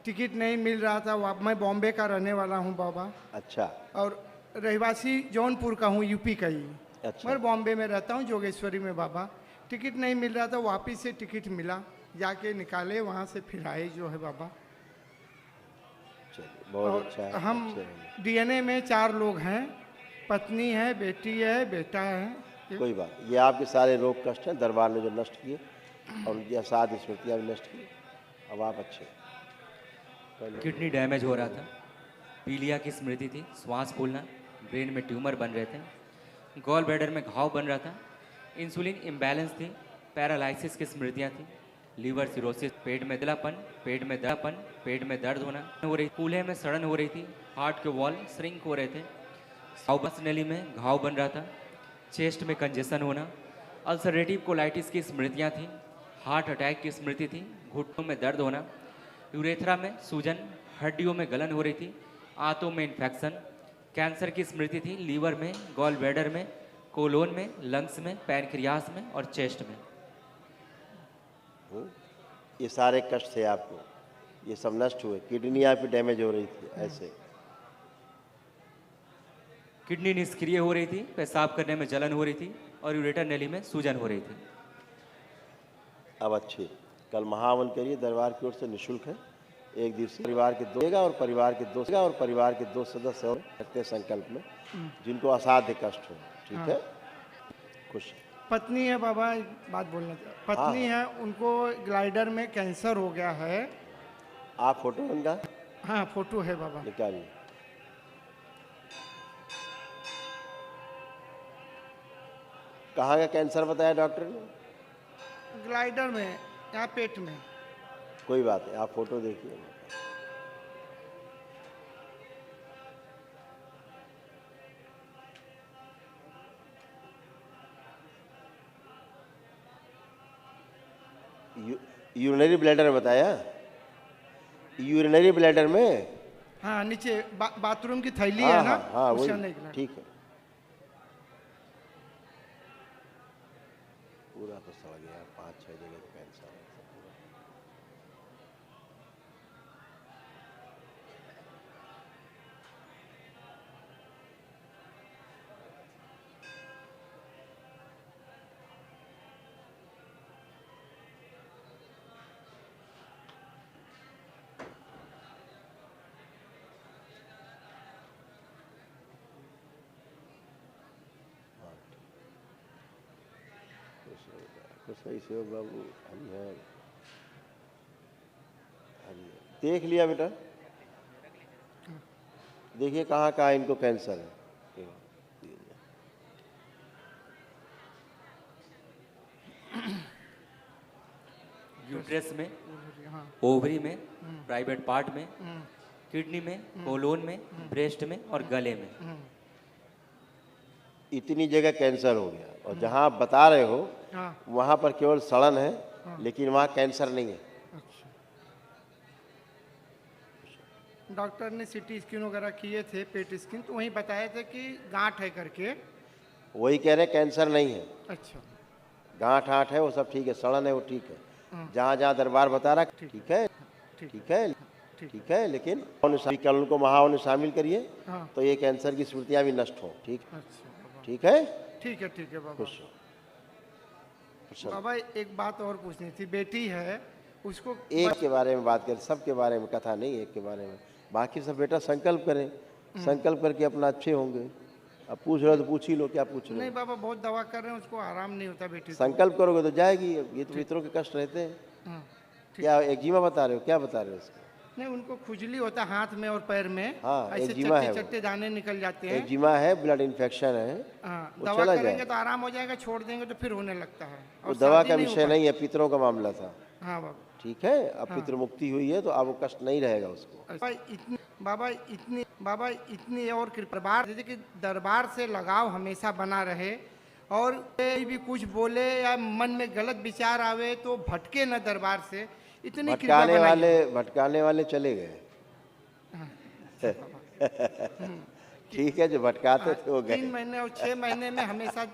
टिकट नहीं मिल रहा था, मैं बॉम्बे का रहने वाला हूँ बाबा, अच्छा और रहिवासी जौनपुर का हूँ, यूपी का ही। अच्छा। मैं बॉम्बे में रहता हूँ, जोगेश्वरी में बाबा। टिकट नहीं मिल रहा था, वापिस से टिकट मिला, जाके निकाले, वहाँ से फिर आए जो है बाबा। चलिए बहुत और अच्छा है। हम अच्छे रहिए। डीएनए में 4 लोग हैं, पत्नी है, बेटी है, बेटा है। कोई बात, ये आपके सारे रोग कष्ट हैं दरबार ने जो नष्ट किए, और उनकी असाध स्मृतियाँ भी नष्ट की। अब आप अच्छे। किडनी डैमेज हो रहा था, पीलिया की स्मृति थी, श्वास फूलना, ब्रेन में ट्यूमर बन रहे थे, गॉल ब्लैडर में घाव बन रहा था, इंसुलिन इम्बैलेंस थी, पैरालिसिस की स्मृतियाँ थी, लीवर सिरोसिस, पेट में दलापन, पेट में दर्दपन, पेट में दर्द होना हो रही, कूल्हे में सड़न हो रही थी, हार्ट के वॉल श्रिंक हो रहे थे, साउबस नली में घाव बन रहा था, चेस्ट में कंजेशन होना, अल्सरेटिव कोलाइटिस की स्मृतियाँ थी, हार्ट अटैक की स्मृति थी, घुटनों में दर्द होना, यूरेथ्रा में सूजन, हड्डियों में गलन हो रही थी, आंतों में इन्फेक्शन, कैंसर की स्मृति थी, लीवर में, गॉल ब्लैडर में, कोलोन में, लंग्स में, पैनक्रियास में और चेस्ट में। ये सारे कष्ट थे आपको, ये सब नष्ट हुए। किडनी आपकी डैमेज हो रही थी ऐसे। किडनी निष्क्रिय हो रही थी, पेशाब करने में जलन हो रही थी और यूरेटर नली में सूजन हो रही थी। अब अच्छे, कल महावन करिए, दरबार की ओर से निःशुल्क है। एक दिवसीय परिवार के परिवार के दो सदस्य और रखते संकल्प में, जिनको असाध्य कष्ट हो। ठीक है, खुश। पत्नी है बाबा, एक बात बोलना चाहता, पत्नी है, उनको ग्लाइडर में कैंसर हो गया है। आप फोटो उनका? हाँ फोटो है बाबा। निकालिए। कहाँ का कैंसर बताया डॉक्टर ने? ग्लाइडर में, यहाँ पेट में। कोई बात नहीं, आप फोटो देखिए। यूरिनरी ब्लैडर में बताया? यूरिनरी ब्लैडर में? हाँ नीचे बाथरूम की थैली हाँ, है ना, हाँ, हाँ, उससे वही। निकला। ठीक है, पूरा तो सड़ गया, 5-6 जगह कैंसर है। सही से बाबू, हरिहर देख लिया बेटा, देखिए कहाँ कहाँ इनको कैंसर है। यूट्रस में, ओवरी में, प्राइवेट पार्ट में, किडनी में, कोलोन में, ब्रेस्ट में और गले में। इतनी जगह कैंसर हो गया, और जहाँ आप बता रहे हो वहाँ पर केवल सड़न है, लेकिन वहाँ कैंसर नहीं है। डॉक्टर ने सीटी स्कैन वगैरह किए थे, पेट स्कैन, तो वहीं बताए थे कि गांठ है करके। वही कह रहे कैंसर नहीं है। अच्छा, गांठ आठ है वो सब ठीक है, सड़न है वो ठीक है। जहाँ जहाँ दरबार बता रहा ठीक है, ठीक है, ठीक है, लेकिन कल उनको महावन में शामिल करिए, तो ये कैंसर की स्मृतियाँ भी नष्ट हो। ठीक, ठीक है, ठीक है बाबा। खुश हो। बाबा एक बात और पूछनी थी, बेटी है उसको। एक के बारे में बात करें, सब के बारे में कथा नहीं, एक के बारे में। बाकी सब बेटा संकल्प करें, संकल्प करके अपना अच्छे होंगे। अब पूछ रहे हो तो पूछ ही लो, क्या पूछ रहे हो? नहीं बाबा, बहुत दवा कर रहे हैं, उसको आराम नहीं होता बेटी। संकल्प करोगे तो जाएगी। ये तो पितरों के कष्ट रहते हैं। क्या एक्जिमा बता रहे हो, क्या बता रहे हो इसको? नहीं, उनको खुजली होता है हाथ में और पैर में। हाँ, ऐसे एक्जिमा है, चट्टे दाने निकल जाते हैं। एक्जिमा है, ब्लड इन्फेक्शन है। हाँ, वो दवा चला करेंगे तो आराम हो जाएगा, छोड़ देंगे तो फिर होने लगता है। वो दवा का विषय नहीं है, पितरों का मामला था। हाँ बाबा, ठीक है, अब पितृ मुक्ति हुई है तो अब वो कष्ट नहीं रहेगा उसको। बाबा इतनी और दरबार से लगाव हमेशा बना रहे, और कोई भी कुछ बोले या मन में गलत विचार आवे तो भटके न दरबार से, इतनी कृपा बनाइए। भटकाने वाले चले गए। ठीक है, जो भटकाते थे वो गए। 3 महीने और 6 महीने में हमेशा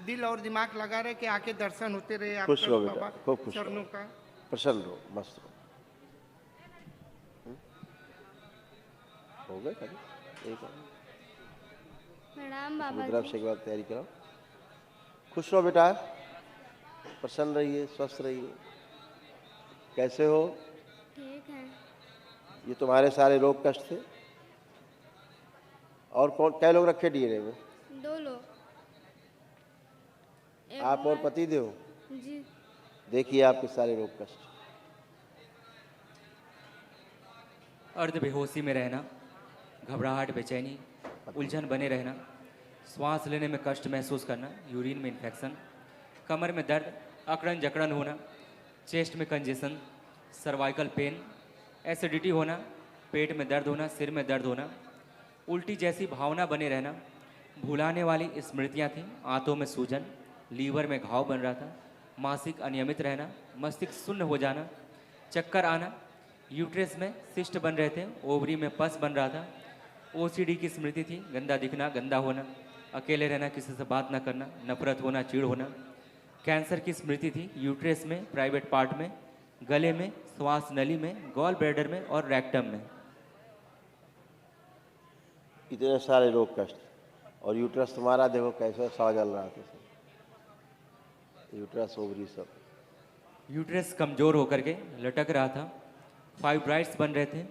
दिल और दिमाग लगा रहे कि आके दर्शन होते रहे खुश रहो आपका बेटा, बाबा खूब खुश चरणों रहो, का। प्रसन्न रहो, मस्त रहो। हो गए खाली एक प्रणाम बाबा रुद्राभिषेक जी। के बाद तैयारी कराओ। खुश रहो बेटा, प्रसन्न रहिए, स्वस्थ रहिए। कैसे हो? ठीक है। ये तुम्हारे सारे रोग कष्ट थे? और कौन कै लोग रखे डीएनए में? 2 लोग। एक आप और पति देव? जी। देखिए आपके सारे रोग कष्ट। अर्ध बेहोशी में रहना, घबराहट, बेचैनी, उलझन बने रहना, श्वास लेने में कष्ट महसूस करना, यूरिन में इन्फेक्शन, कमर में दर्द, अकड़न जकड़न होना, चेस्ट में कंजेशन, सर्वाइकल पेन, एसिडिटी होना, पेट में दर्द होना, सिर में दर्द होना, उल्टी जैसी भावना बने रहना, भुलाने वाली स्मृतियाँ थीं, आंतों में सूजन, लीवर में घाव बन रहा था, मासिक अनियमित रहना, मस्तिष्क शून्य हो जाना, चक्कर आना, यूट्रस में सिस्ट बन रहे थे, ओवरी में पस बन रहा था, ओसीडी की स्मृति थी, गंदा दिखना, गंदा होना, अकेले रहना, किसी से बात ना करना, नफरत होना, चिढ़ होना, कैंसर की स्मृति थी, यूट्रस में, प्राइवेट पार्ट में, गले में, श्वास नली में, गॉल ब्लैडर में और रेक्टम में। इतने सारे रोग कष्ट, और यूट्रस तुम्हारा देखो कैसा सड़ा जल रहा था सब। यूट्रस ओवरी सब। यूट्रस कमजोर होकर के लटक रहा था, फाइब्राइड्स बन रहे थे,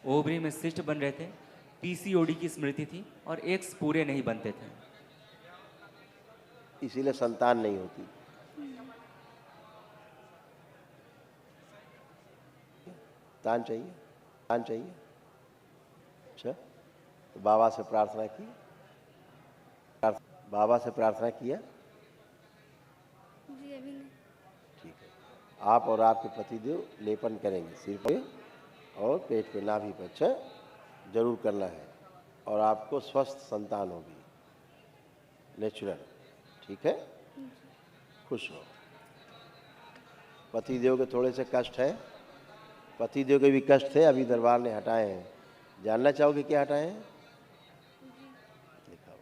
ओवरी में सिस्ट बन रहे थे, पीसीओडी की स्मृति थी और एग्स पूरे नहीं बनते थे। इसीलिए संतान नहीं होती। दान चाहिए? दान चाहिए? अच्छा, तो बाबा से प्रार्थना की? बाबा से प्रार्थना किया? जी अभी नहीं। ठीक है, आप और आपके पतिदेव लेपन करेंगे सिर पे और पेट पे, नाभि पे। अच्छा, जरूर करना है, और आपको स्वस्थ संतान होगी, नेचुरल। ठीक है, खुश हो। पतिदेव के थोड़े से कष्ट है, पतिदेव के भी कष्ट थे, अभी दरबार ने हटाए हैं। जानना चाहोगे क्या हटाए हैं? दिखाओ।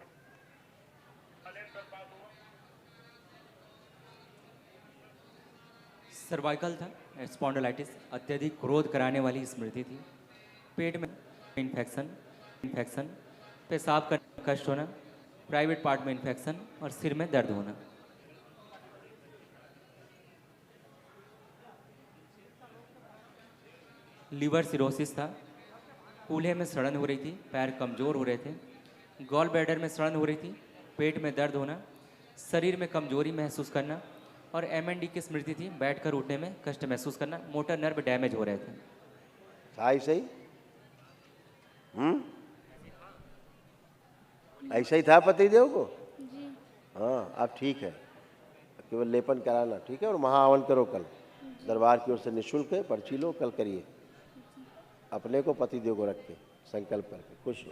सर्वाइकल था, स्पॉन्डिलाइटिस, अत्यधिक क्रोध कराने वाली स्मृति थी, पेट में इन्फेक्शन, पेशाब का कष्ट होना, प्राइवेट पार्ट में इन्फेक्शन और सिर में दर्द होना। लीवर सिरोसिस था, कूल्हे में सड़न हो रही थी, पैर कमज़ोर हो रहे थे, गॉल ब्लैडर में सड़न हो रही थी, पेट में दर्द होना, शरीर में कमजोरी महसूस करना और एमएनडी की स्मृति थी, बैठकर उठने में कष्ट महसूस करना, मोटर नर्व डैमेज हो रहे थे। सही ऐसा ही था पतिदेव को? जी। हाँ, अब ठीक है, केवल लेपन कराना। ठीक है, और महाहवन करो कल, दरबार की ओर से निःशुल्क है, पर्ची लो, कल करिए। अपने को पतिदेव को रख के संकल्प करके खुश हो।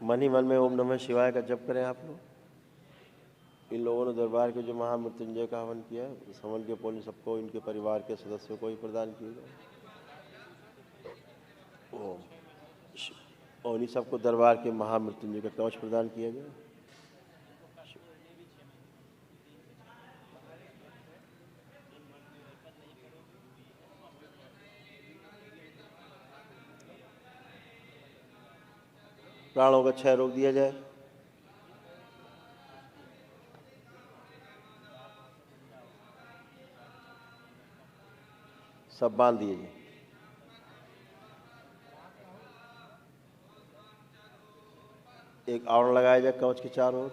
मन ही मन में ओम नमः शिवाय का जप करें आप लोग। इन लोगों ने दरबार के जो महामृत्युंजय का हवन किया है, इस हवन के पुण्य सबको, इनके परिवार के सदस्यों को ही प्रदान किएगा। और इन्हीं सबको दरबार के महामृत्युंजय का कवच प्रदान किया गया। प्राणों का क्षय रोक दिया जाए। सब बांध दिए जाए। एक आवरण लगाया जाए कवच के चारों ओर।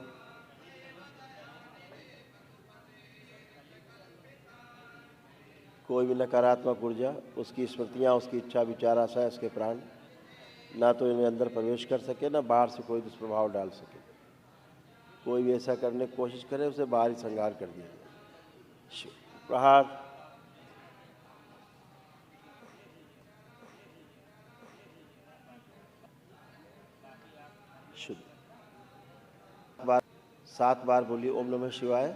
कोई भी नकारात्मक ऊर्जा, उसकी स्मृतियाँ, उसकी इच्छा, विचार, आशा, उसके प्राण ना तो इनमें अंदर प्रवेश कर सके, ना बाहर से कोई दुष्प्रभाव डाल सके। कोई भी ऐसा करने की कोशिश करे उसे बाहर ही संहार कर दिया जाए। प्रहार। शुद्ध। 7 बार बोलिए ओम नमः शिवाय।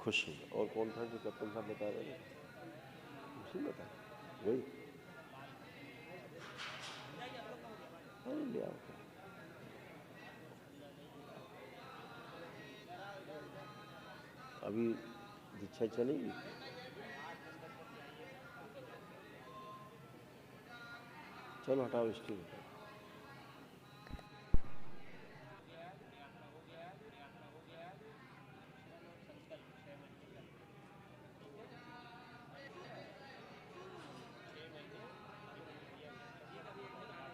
खुशी। और कौन था जो कप्तान साहब बता रहे थे? खुशी बता वही। अरे ले आओ। अभी दीक्षा चलेगी। चलो हटाओ स्टील।